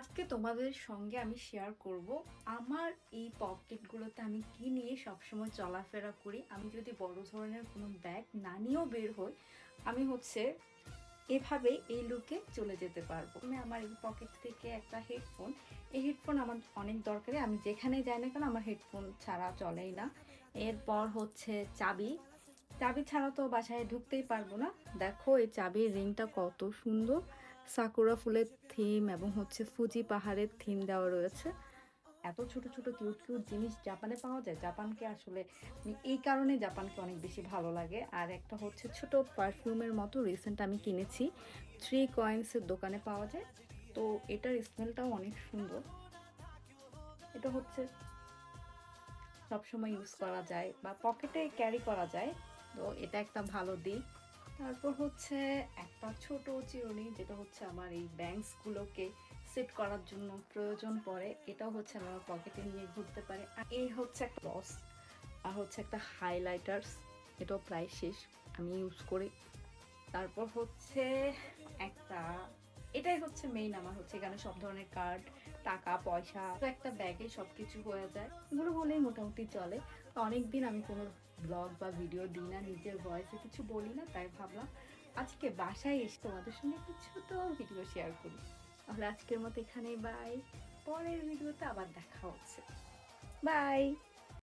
আজকে তোমাদের সঙ্গে আমি শেয়ার করব আমার এই পকেটগুলোতে আমি কি নিয়ে সবসময় চলাফেরা করি। আমি যদি বড় ধরনের কোনো ব্যাগ না নিয়েও বের হই, আমি এভাবে এই লুকে চলে যেতে পারবো। আমি আমার এই পকেট থেকে একটা হেডফোন, এই হেডফোন আমার অনেক দরকারি, আমি যেখানে যাই না কেন আমার হেডফোন ছাড়া চলেই না। এরপর চাবি, চাবি ছাড়া তো বাসায় ঢুকতেই পারবো না। দেখো এই চাবির রিংটা কত সুন্দর, সাকুরা ফুলের থিম এবং ফুজি পাহাড়ের থিম দেওয়া রয়েছে। এত ছোট ছোট কিউট কিউট জিনিস জাপানে পাওয়া যায়। জাপানকে আসলে এই কারণে জাপানকে অনেক বেশি ভালো লাগে। আর একটা ছোট পারফিউমের মতো রিসেন্ট আমি কিনেছি, 3 কয়েন্সের দোকানে পাওয়া যায়। তো এটার স্মেলটাও অনেক সুন্দর। এটা সবসময় ইউজ করা যায় বা পকেটে ক্যারি করা যায়, তো এটা একটা ভালো দিক। তারপর একটা ছোট চিরুনি, যেটা আমার এই ব্যাংকসগুলোকে সেট করার জন্য প্রয়োজন পড়ে। এটাও আমি আমার পকেটে নিয়ে ঘুরতে পারি। আর এই একটা লস, আর একটা হাইলাইটার্স, এটাও প্রায় শেষ, আমি ইউজ করি। তারপর একটা, এটাই মেইন আমার এখানে সব ধরনের কার্ড, টাকা পয়সা, তো একটা ব্যাগে সবকিছু হয়ে যায়। এগুলো হলেই মোটামুটি চলে। তো অনেকদিন আমি কোনো ব্লগ বা ভিডিও দিই না, নিজের ভয়েসে কিছু বলি না, তাই ভাবলাম আজকে বাসায় এসে তোমাদের সঙ্গে একটা ছোট ভিডিও শেয়ার করি। তাহলে আজকের মতো এখানেই বাই, পরের ভিডিওতে আবার দেখা হচ্ছে। বাই।